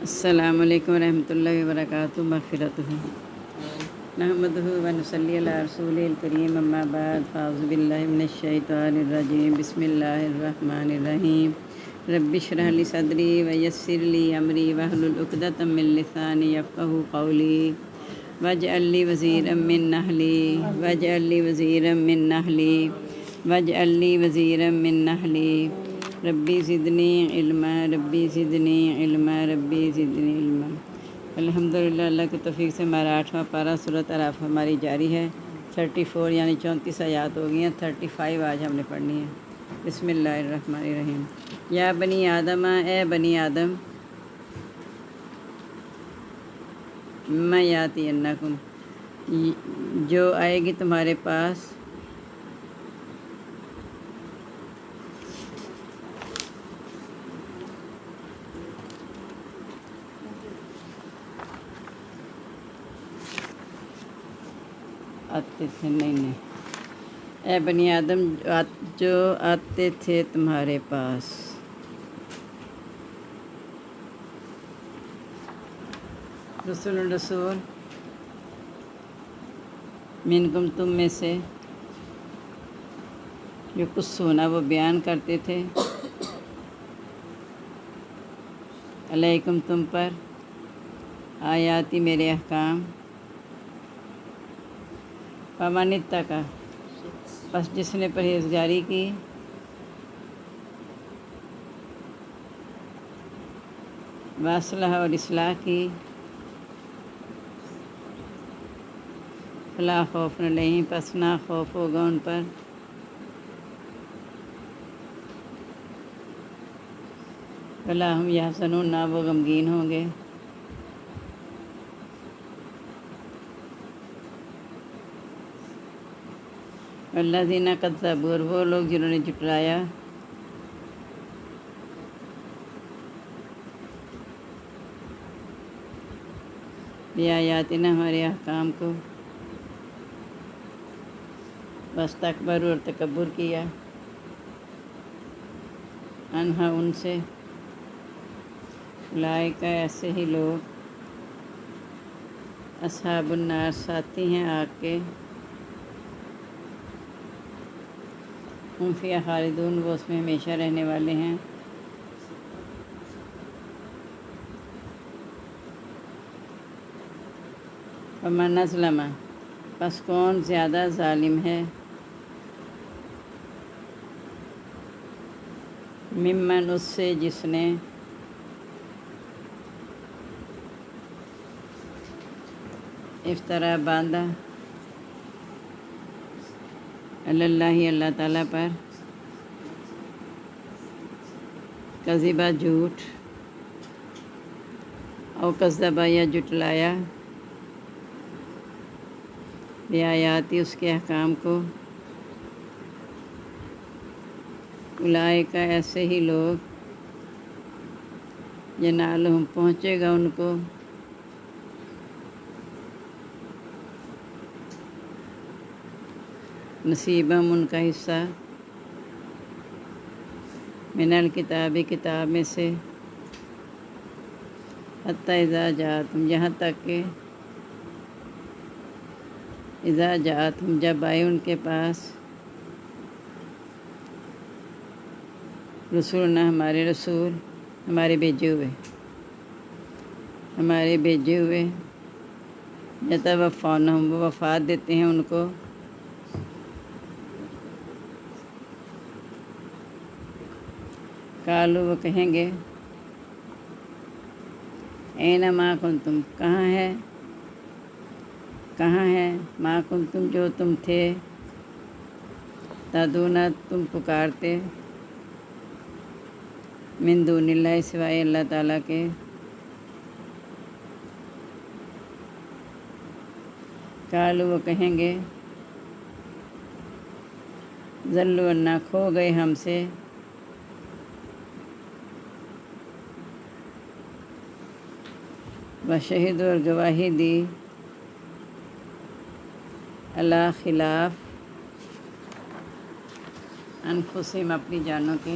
السلام علیکم ورحمۃ اللہ وبرکاتہ مغفرتہ نحمدہ ونصلی علی رسول الکریم اما بعد فاعوذ باللہ من الشیطان الرجیم بسم اللہ الرحمن الرحیم رب اشرح لی صدری ویسر لی امری واحلل عقدۃ من لسانی یفقہوا قولی واجعل لی وزیرا من اہلی واجعل لی وزیرا من اہلی ربی زدنی علما ربی زدنی علما۔ الحمدللہ، اللہ کی توفیق سے ہمارا 8واں پارہ سورۃ اعراف ہماری جاری ہے۔ 34 یعنی 34 آیات ہو گئی ہیں، 35 آج ہم نے پڑھنی ہے۔ بسم اللہ الرحمن الرحیم۔ یا بنی آدم، اے بنی آدم، میں یاتی انکم، جو آئے گی تمہارے پاس، آتے تھے نہیں، اے بنی آدم جو آتے تھے تمہارے پاس، رسول منکم، تم میں سے، جو کچھ سنا وہ بیان کرتے تھے، علیکم تم پر، آیاتی میرے احکام، فمن اتقی، پس جس نے پرہیزگاری کی، واصلح اور اصلاح کی، فلا خوف علیہم، پس نہ خوف ہوگا ان پر، ولا ہم یحزنون، نہ وہ غمگین ہوں گے۔ والذین کذبوا، اور وہ لوگ جنہوں نے جھٹلایا، بآیاتنا، ہمارے احکام کو، واستکبروا، اور تکبر کیا، عنہا، ان سے، اولئک، ایسے ہی لوگ، اصحاب النار، ساتھی ہیں آگ کے، ہم فیہا خالدون، وہ اس میں ہمیشہ رہنے والے ہیں۔ ومن اظلم، پس کون زیادہ ظالم ہے، ممن، اس سے جس نے، افطرا، باندھا، علی اللہ، اللہ تعالیٰ پر، کذبا، جھوٹ، او کذبا، یا جھٹلایا، بآیاتی، اس کے احکام کو، اولئک، ایسے ہی لوگ، ینالہم، پہنچے گا ان کو، نصیبہم، ان کا حصہ، من الکتاب، کتاب میں سے، حتی اذا جاءتہم، یہاں تک کہ، اذا جاءتہم، جب آئے ان کے پاس، رسولنا، ہمارے رسول، ہمارے بھیجے ہوئے، یتوفونہم، وہ وفات دیتے ہیں ان کو، قالوا، وہ کہیں گے، این ما کنتم، کہاں ہے، ما کنتم، جو تم تھے، تدعون، تم پکارتے، من دون اللہ، سوائے اللہ تعالیٰ کے، قالوا، وہ کہیں گے، ضلوا عنا، کھو گئے ہم سے، وشہدوا، اور گواہی دی، علی خلاف، انفسہم، اپنی جانوں کے،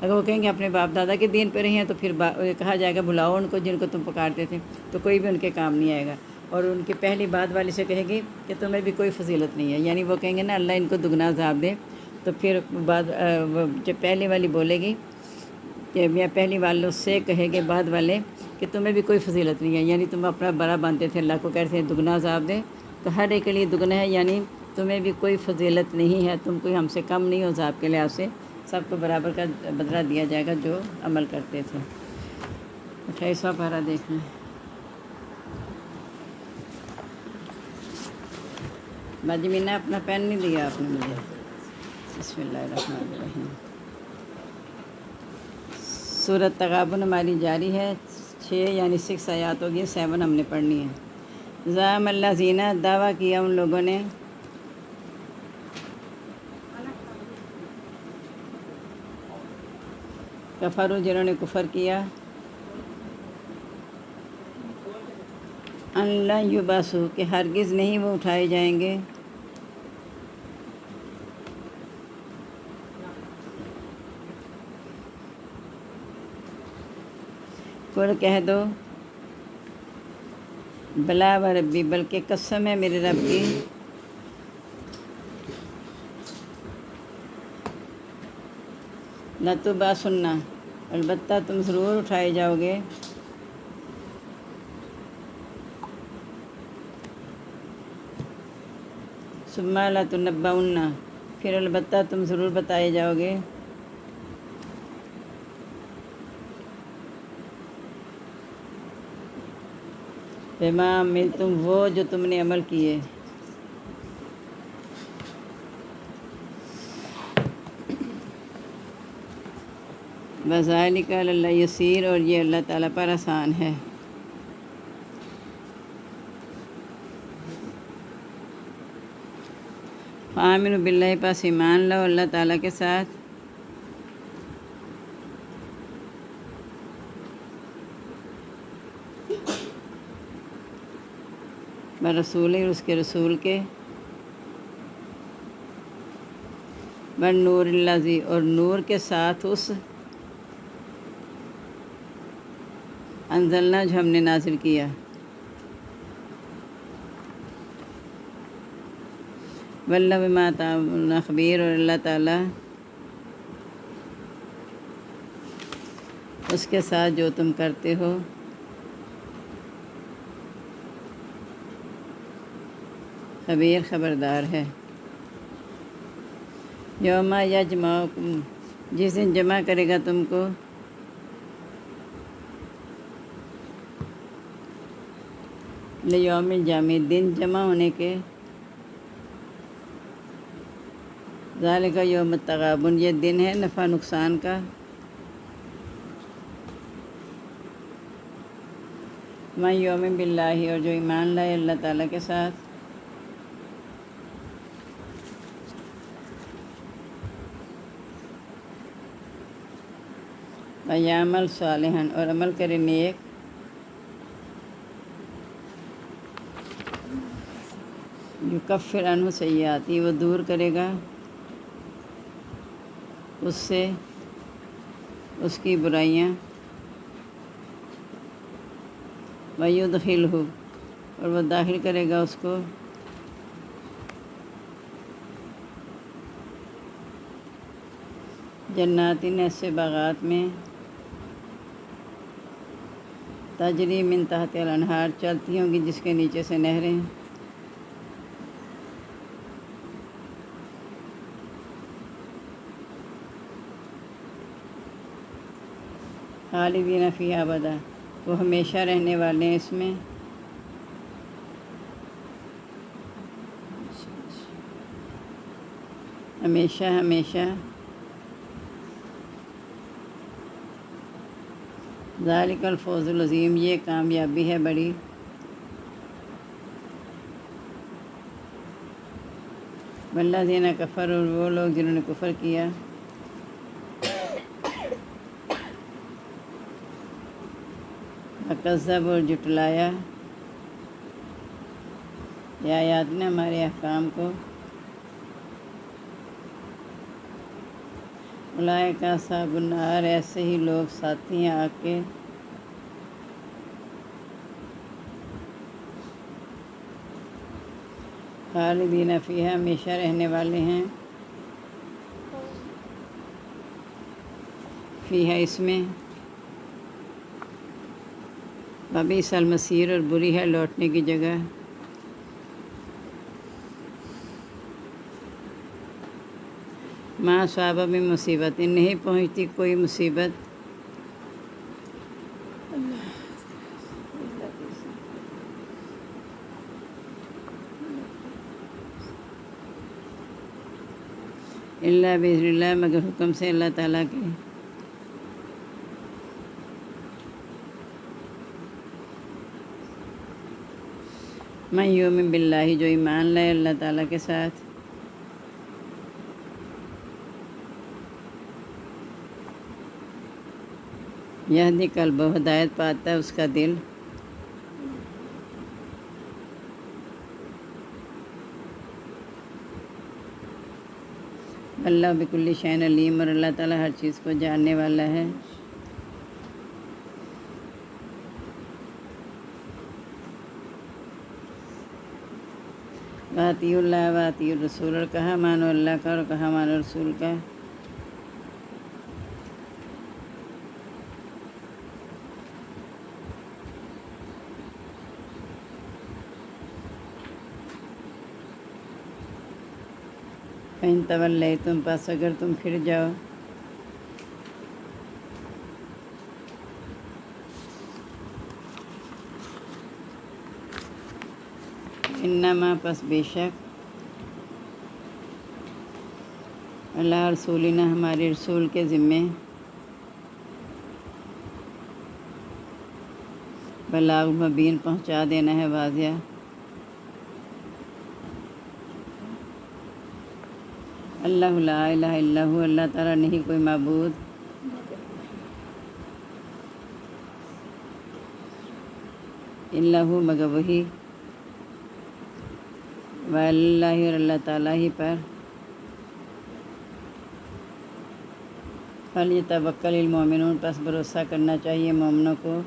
اگر وہ کہیں گے اپنے باپ دادا کے دین پہ رہے ہیں تو پھر کہا جائے گا بلاؤ ان کو جن کو تم پکارتے تھے، تو کوئی بھی ان کے کام نہیں آئے گا۔ اور ان کی پہلی بات والی سے کہے گی کہ تمہیں بھی کوئی فضیلت نہیں ہے، یعنی وہ کہیں گے نا اللہ ان کو دگنا عذاب دے، تو پھر جب پہلی والی بولے گی کہ میں پہلی والوں سے کہے گے بعد والے کہ تمہیں بھی کوئی فضیلت نہیں ہے، یعنی تم اپنا بڑا مانتے تھے، اللہ کو کہتے ہیں دگنا عذاب دے، تو ہر ایک کے لیے دگنا ہے، یعنی تمہیں بھی کوئی فضیلت نہیں ہے، تم کوئی ہم سے کم نہیں ہو عذاب کے لحاظ سے، سب کو برابر کا بدلہ دیا جائے گا جو عمل کرتے تھے۔ 28واں پارہ دیکھ لیں۔ باجی اپنا پین نہیں دیا آپ نے مجھے۔ بسم اللہ الرحمن الرحیم۔ سورۃ تغابن ہماری جاری ہے، 6 یعنی 6 آیات ہوگی، 7 ہم نے پڑھنی ہے۔ زعم الذین، دعویٰ کیا ان لوگوں نے، کفروا جنہوں نے کفر کیا، ان لن یبعثوا کہ ہرگز نہیں وہ اٹھائے جائیں گے، قل کہہ دو بلا و ربی، بلکہ قسم ہے میرے رب کی، لتبعثن، البتہ تم ضرور اٹھائے جاؤ گے، ثم لتنبؤن، پھر البتہ تم ضرور بتائے جاؤ گے، بما عملتم، وہ جو تم نے عمل کیے، وذالک علی اللہ یسیر، اور یہ اللہ تعالیٰ پر آسان ہے۔ فآمنوا باللہ، پس ایمان لاؤ اللہ تعالیٰ کے ساتھ، برسول، اس کے رسول کے، والنور الذی، اور نور کے ساتھ اس، انزلنا، جو ہم نے نازل کیا، واللہ بما تعملون خبیر، اور اللہ تعالیٰ اس کے ساتھ جو تم کرتے ہو خبیر، خبردار ہے۔ یوم یجمعکم، جس دن جمع کرے گا تم کو، لیوم الجمع، دن جمع ہونے کے، ذالک یوم التغابن، یہ دن ہے نفع نقصان کا، من یوم باللہ، اور جو ایمان لائے اللہ تعالیٰ کے ساتھ، ویعمل صالحا، اور عمل کرے نیک، یکفر عنہ سیئاتی، وہ دور کرے گا اس سے اس کی برائیاں، ویدخلہ، اور وہ داخل کرے گا اس کو، جنات، ایسے باغات میں، تجری من تحت الانہار، چلتی ہوں گی جس کے نیچے سے نہریں، خالدین فیہا ابدا، وہ ہمیشہ رہنے والے ہیں اس میں، ہمیشہ ہمیشہ، ذالک الفوز العظیم، یہ کامیابی ہے بڑی، والذین کفروا، اور وہ لوگ جنہوں نے کفر کیا، وکذبوا، اور جھٹلایا، یہ آیات نے ہمارے احکام کو، اولئک اصحاب النار، ایسے ہی لوگ ساتھی ہیں آگ کے۔ خالدین فیہا، ہمیشہ رہنے والے ہیں، فیہا اس میں، وبئس المصیر، اور بری ہے لوٹنے کی جگہ۔ ما اصاب من مصیبت، نہیں پہنچتی کوئی مصیبت الا باذن اللہ، مگر حکم سے اللہ تعالیٰ کے۔ من یؤمن باللہ، جو ایمان لائے اللہ تعالیٰ کے ساتھ، یہدی قلبہ، ہدایت پاتا ہے اس کا دل۔ اللہ بکل شیء علیم، اور اللہ تعالیٰ ہر چیز کو جاننے والا ہے۔ واطیعوا اللہ واطیعوا الرسول، اور کہا مانو اللہ کا اور کہا مانو رسول کا۔ فَإِن تَوَلَّيْتُمْ، پس اگر تم پھر جاؤ، انما، پس بے شک، اللہ رسولنا، ہمارے رسول کے ذمے، بلاغ مبین، پہنچا دینا ہے واضح۔ اللہ لا الہ الا ہو، اللہ تعالیٰ نہیں کوئی معبود الا ہو مگر وہی، وعلی اللہ، اور اللہ تعالیٰ ہی پر، فلیتوکل المؤمنون، پس بھروسہ کرنا چاہیے مومنوں کو۔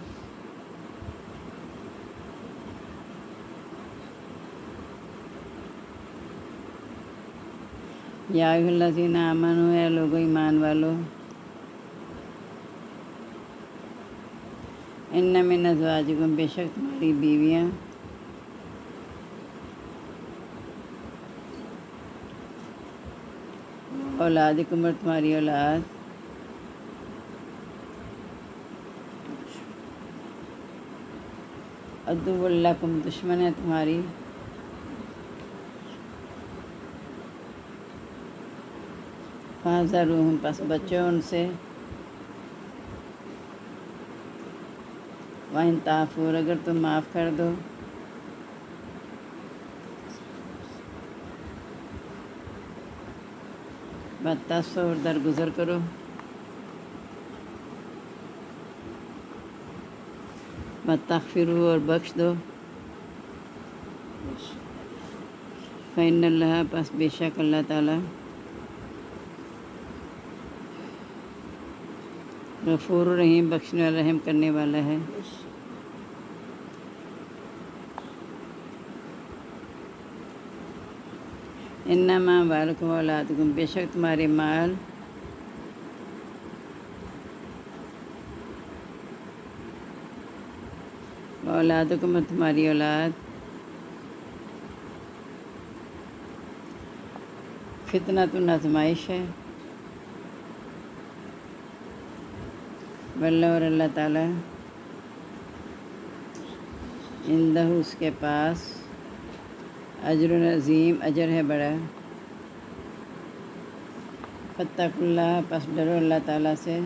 یا ایھا الذین آمنوا، اے لوگو ایمان والو، ان من ازواجکم، بے شک تمہاری بیویاں، اولادکم، اور تمہاری اولاد، عدو لکم، دشمن ہے تمہاری، فاحذروہم، پس بچو ان سے، وَإِن تَعْفُوا، اور اگر تم معاف کر دو، وَتَصْفَحُوا، اور درگزر کرو، وَتَغْفِرُوا، اور بخش دو، فَإِنَّ اللَّهَ، پس بے شک اللہ تعالیٰ، غفور رحیم، بخشنے والا رحم کرنے والا ہے۔ انما اموالکم واولادکم، بے شک تمہارے مال، اولادکم، اور تمہاری اولاد، فتنۃ، آزمائش ہے، واللہ، اور اللہ تعالیٰ، عندہ، اس کے پاس، اجر عظیم، اجر ہے بڑا۔ فاتقوا اللہ، پس ڈرو اللہ تعالیٰ سے،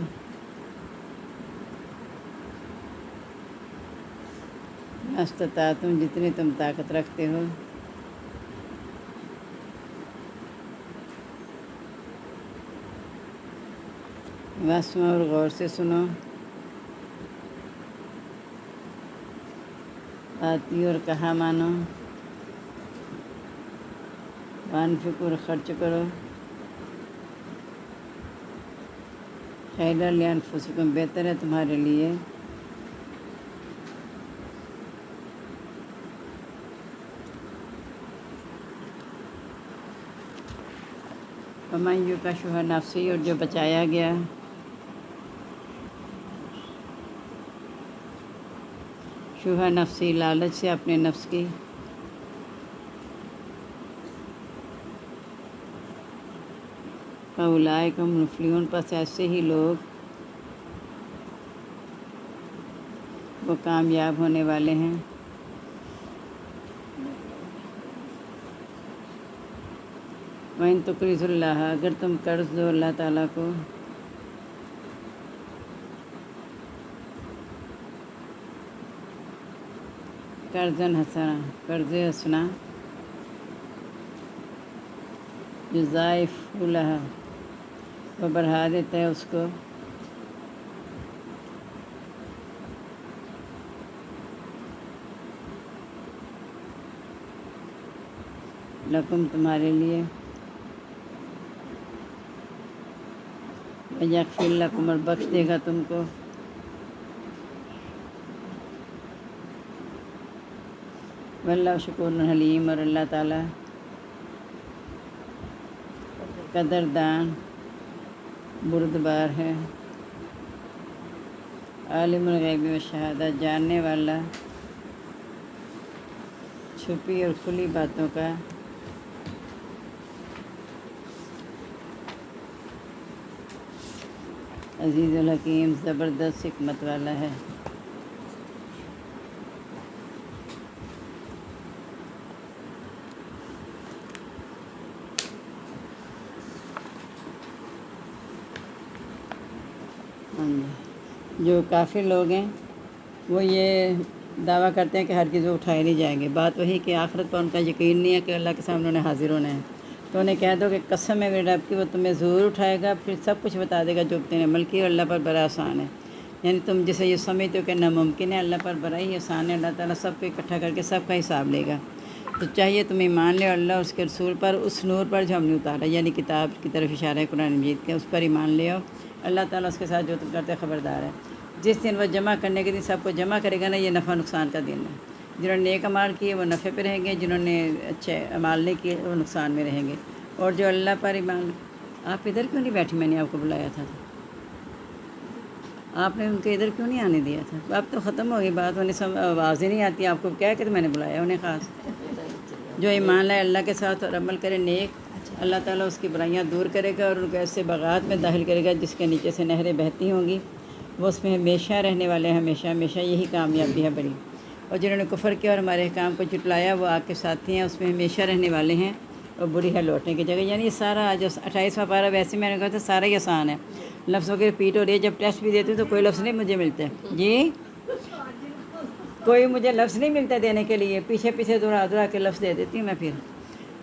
ما استطعتم، جتنی تم طاقت رکھتے ہو، واسمعوا، اور غور سے سنو، آتی، اور کہا مانو، وانفقوا، اور خرچ کرو، خیر لانفسکم، بہتر ہے تمہارے لیے۔ ومن یوق شح نفسی، اور جو بچایا گیا شح نفسی، لالچ سے اپنے نفس کی، فاولئک هم المفلحون، پس ایسے ہی لوگ وہ کامیاب ہونے والے ہیں۔ وَإِن تُقْرِضُوا اللَّهَ، اگر تم قرض دو اللہ تعالیٰ کو، قرضاً حسنا، قرض حسنا، یضاعف لها، وہ بڑھا دیتا ہے اس کو، لکم تمہارے لیے، یغفر لکم، اور بخش دے گا تم کو، واللہ شکور حلیم، اور اللہ تعالیٰ قدردان بردبار ہے، عالم الغیب والشہادہ، جاننے والا چھپی اور کھلی باتوں کا، عزیز الحکیم، زبردست حکمت والا ہے۔ جو کافر لوگ ہیں وہ یہ دعویٰ کرتے ہیں کہ ہر چیز وہ اٹھائے نہیں جائیں گے۔ بات وہی کہ آخرت پر ان کا یقین نہیں ہے کہ اللہ کے سامنے انہیں حاضر ہونا ہے، تو انہیں کہہ دو کہ قسم ہے میرے رب کی، وہ تمہیں ضرور اٹھائے گا، پھر سب کچھ بتا دے گا جو تم نے عمل کی، اور اللہ پر بڑا آسان ہے۔ یعنی تم جسے یہ سمجھتے ہو کہ ناممکن ہے، اللہ پر بڑا ہی آسان ہے، اللہ تعالیٰ سب کو اکٹھا کر کے سب کا حساب لے گا۔ تو چاہیے تم ایمان لے، اور اللہ اس کے رسول پر، اس نور پر جو ہم نے اتارا، یعنی کتاب کی طرف اشارہ ہے قرآن مجید کے، اس پر ایمان لے آؤ۔ اللہ تعالیٰ اس کے ساتھ جو تم کرتے خبردار ہے۔ جس دن وہ جمع کرنے کے دن سب کو جمع کرے گا نا، یہ نفع نقصان کا دن ہے۔ جنہوں نے نیک اعمال کیے وہ نفع پہ رہیں گے، جنہوں نے اچھے اعمال نہیں کیے وہ نقصان میں رہیں گے۔ اور جو اللہ پر ایمان، آپ ادھر کیوں نہیں بیٹھی؟ میں نے آپ کو بلایا تھا، آپ نے ان کے ادھر کیوں نہیں آنے دیا تھا؟ اب تو ختم ہو گئی بات، انہیں آواز ہی نہیں آتی آپ کو، کیا کہ میں نے بلایا انہیں خاص۔ جو ایمان لائے اللہ کے ساتھ اور عمل کرے نیک، اللہ تعالیٰ اس کی برائیاں دور کرے گا، اور ان کو ایسے باغات میں داخل کرے گا جس کے نیچے سے نہریں بہتی ہوں گی، وہ اس میں ہمیشہ رہنے والے ہیں، ہمیشہ ہمیشہ، یہی کامیابی ہے بڑی۔ اور جنہوں نے کفر کیا اور ہمارے احکام کو جھٹلایا وہ آگ کے ساتھی ہیں، اس میں ہمیشہ رہنے والے ہیں، اور بری ہے لوٹنے کی جگہ۔ یعنی یہ سارا جو 28واں پارہ، ویسے میں نے کہا تھا سارا ہی آسان ہے، لفظوں کی ریپیٹ ہو رہی ہے۔ جب ٹیسٹ بھی دیتی ہوں تو کوئی لفظ نہیں مجھے ملتے، جی کوئی مجھے لفظ نہیں ملتا دینے کے لیے، پیچھے پیچھے دوڑا دوڑا کے لفظ دے دیتی ہوں میں پھر،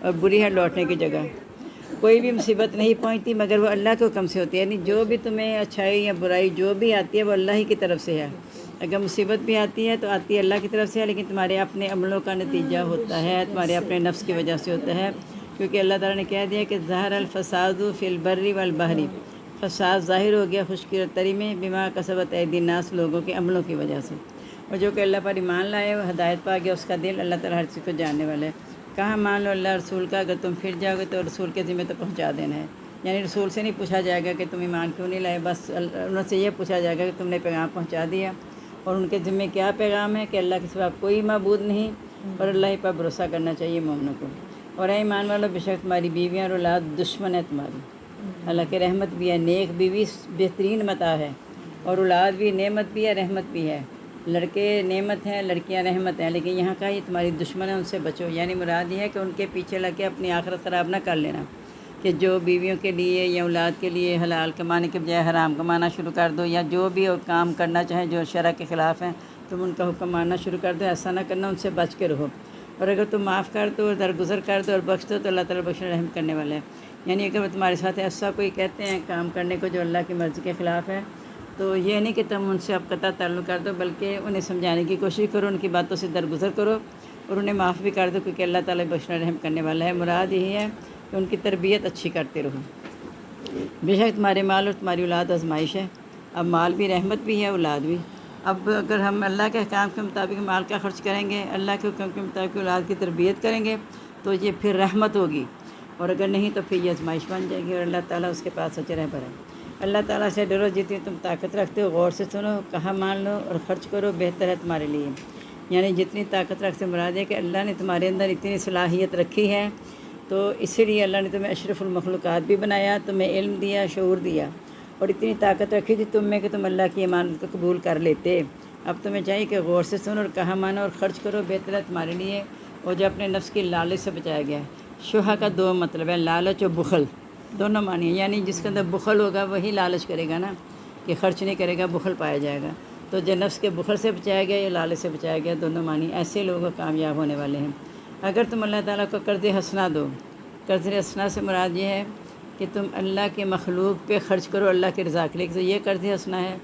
اور بری ہے لوٹنے کی جگہ۔ کوئی بھی مصیبت نہیں پہنچتی مگر وہ اللہ کے حکم سے ہوتی ہے، یعنی جو بھی تمہیں اچھائی یا برائی جو بھی آتی ہے وہ اللہ ہی کی طرف سے ہے۔ اگر مصیبت بھی آتی ہے تو آتی ہے اللہ کی طرف سے ہے، لیکن تمہارے اپنے عملوں کا نتیجہ ہوتا ہے، تمہارے اپنے نفس کی وجہ سے ہوتا ہے، کیونکہ اللہ تعالیٰ نے کہہ دیا کہ ظہر الفساد فی البر والبحر، فساد ظاہر ہو گیا خشکی اور تری میں، بما کسبت ایدی الناس، لوگوں کے عملوں کی وجہ سے۔ اور جو کہ اللہ پر ایمان لائے وہ ہدایت پا گیا، اس کا دل، اللہ تعالیٰ ہر چیز کو جاننے والا ہے۔ کہاں مان لو اللہ رسول کا، اگر تم پھر جاؤ گے تو رسول کے ذمہ تو پہنچا دینا ہے، یعنی رسول سے نہیں پوچھا جائے گا کہ تم ایمان کیوں نہیں لائے، بس انہوں سے یہ پوچھا جائے گا کہ تم نے پیغام پہنچا دیا، اور ان کے ذمہ کیا پیغام ہے کہ اللہ کے سوا کوئی معبود نہیں، اور اللہ ہی پر بھروسہ کرنا چاہیے مومنوں کو۔ اور اے ایمان والو، بے شک تمہاری بیویاں اور اولاد دشمن ہے تمہاری، اللہ کی رحمت بھی ہے، نیک بیوی بہترین متاع ہے، اور اولاد بھی نعمت بھی ہے، رحمت بھی ہے۔ لڑکے نعمت ہیں، لڑکیاں رحمت ہیں، لیکن یہاں کا یہ تمہاری دشمن ہے، ان سے بچو۔ یعنی مراد یہ ہے کہ ان کے پیچھے لگ کے اپنی آخرت خراب نہ کر لینا، کہ جو بیویوں کے لیے یا اولاد کے لیے حلال کمانے کے بجائے حرام کمانا شروع کر دو، یا جو بھی کام کرنا چاہیں جو شرع کے خلاف ہیں تم ان کا حکم ماننا شروع کر دو، ایسا نہ کرنا، ان سے بچ کے رہو۔ اور اگر تم معاف کر دو اور درگزر کر دو اور بخش دو تو اللہ تعالیٰ بخشنے رحم کرنے والا ہے۔ یعنی اگر تمہارے ساتھ ایسا کوئی کہتے ہیں کام کرنے کو جو اللہ کی مرضی کے خلاف ہے، تو یہ نہیں کہ تم ان سے اب قطع تعلق کر دو، بلکہ انہیں سمجھانے کی کوشش کرو، ان کی باتوں سے درگزر کرو، اور انہیں معاف بھی کر دو، کیونکہ اللہ تعالیٰ بخشنے رحم کرنے والا ہے۔ مراد یہی ہے کہ ان کی تربیت اچھی کرتے رہو۔ بے شک تمہارے مال اور تمہاری اولاد آزمائش ہے۔ اب مال بھی رحمت بھی ہے، اولاد بھی۔ اب اگر ہم اللہ کے احکام کے مطابق مال کا خرچ کریں گے، اللہ کے حکم کے مطابق اولاد کی تربیت کریں گے تو یہ پھر رحمت ہوگی، اور اگر نہیں تو پھر یہ آزمائش بن جائے گی، اور اللہ تعالیٰ اس کے پاس اجر ہے بھرا۔ اللہ تعالیٰ سے ڈرو، جتنی تم طاقت رکھتے ہو غور سے سنو، کہاں مان لو اور خرچ کرو، بہتر ہے تمہارے لیے۔ یعنی جتنی طاقت رکھتے مراد ہے کہ اللہ نے تمہارے اندر اتنی صلاحیت رکھی ہے، تو اسی لیے اللہ نے تمہیں اشرف المخلوقات بھی بنایا، تمہیں علم دیا، شعور دیا، اور اتنی طاقت رکھی تھی تم میں کہ تم اللہ کی امانت کو قبول کر لیتے۔ اب تمہیں چاہیے کہ غور سے سنو اور کہاں مانو اور خرچ کرو، بہتر ہے تمہارے لیے، اور جو اپنے نفس کی لالچ سے بچایا گیا ہے۔ شبہ کا دو مطلب ہے، لالچ اور بخل، دونوں معنی ہیں۔ یعنی جس کے اندر بخل ہوگا وہی لالچ کرے گا نا، کہ خرچ نہیں کرے گا، بخل پایا جائے گا۔ تو جو نفس کے بخل سے بچایا گیا یا لالچ سے بچایا گیا، دونوں معنی، ایسے لوگ کامیاب ہونے والے ہیں۔ اگر تم اللہ تعالیٰ کو قرض حسنہ دو، قرض حسنہ سے مراد یہ ہے کہ تم اللہ کے مخلوق پہ خرچ کرو اللہ کی رضا کے لیے، تو یہ قرض حسنہ ہے۔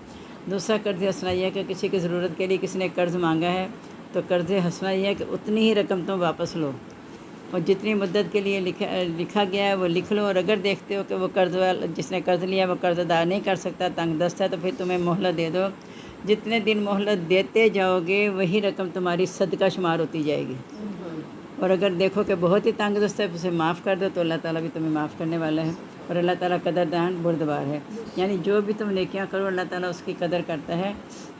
دوسرا قرض حسنہ یہ ہے کہ کسی کی ضرورت کے لیے کسی نے قرض مانگا ہے، تو قرض حسنہ یہ ہے کہ اتنی ہی رقم تم واپس لو، اور جتنی مدت کے لیے لکھا گیا ہے وہ لکھ لو، اور اگر دیکھتے ہو کہ وہ قرض والا جس نے قرض لیا وہ قرض ادا نہیں کر سکتا، تنگ دست ہے، تو پھر تمہیں مہلت دے دو۔ جتنے دن مہلت دیتے جاؤ گے وہی رقم تمہاری صدقہ شمار ہوتی جائے گی، اور اگر دیکھو کہ بہت ہی تنگ دست ہے تو اسے معاف کر دو، تو اللہ تعالیٰ بھی تمہیں معاف کرنے والا ہے، اور اللہ تعالیٰ قدردان بردبار ہے۔ یعنی جو بھی تم نیکیاں کرو اللہ تعالیٰ اس کی قدر کرتا ہے،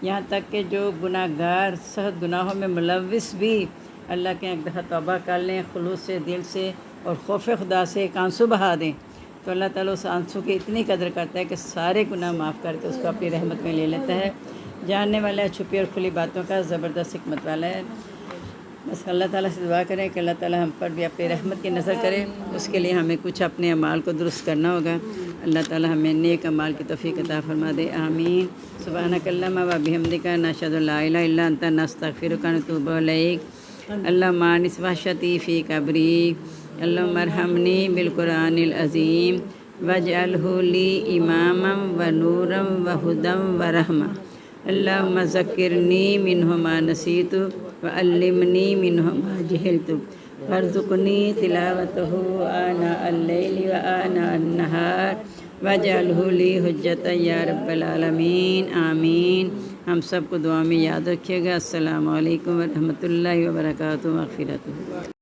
یہاں تک کہ جو گناہ گار سخت گناہوں میں ملوث بھی اللہ کے ایک دفعہ توبہ کر لیں خلوص سے، دل سے اور خوف خدا سے، ایک آنسو بہا دیں، تو اللہ تعالیٰ اس آنسو کی اتنی قدر کرتا ہے کہ سارے گناہ معاف کر کے اس کو اپنی رحمت میں لے لیتا ہے۔ جاننے والا ہے چھپی اور کھلی باتوں کا، زبردست حکمت والا ہے۔ بس اللہ تعالیٰ سے دعا کریں کہ اللہ تعالیٰ ہم پر بھی اپنی رحمت کی نظر کرے، اس کے لیے ہمیں کچھ اپنے اعمال کو درست کرنا ہوگا۔ اللہ تعالیٰ ہمیں نیک اعمال کی توفیق عطا فرما دے، آمین۔ سبحانک اللہم و بحمدک، نشہد ان لا الہ الا انت، نستغفرک و نتوب الیک۔ اللہم آنس وحشتی فی قبری، اللہم ارحمنی بالقرآن العظیم، واجعلہ لی اماما و نورا و ہدی و رحمہ۔ اللہم ذکرنی منہ ما نسیت وعلمنی منہ ما جہلت وارزقنی تلاوتہ آناء اللیل وآناء النہار واجعلہ لی حجۃ یا رب العالمین، آمین۔ ہم سب کو دعا میں یاد رکھیے گا۔ السلام علیکم ورحمۃ اللہ وبرکاتہ، مغفرتہ۔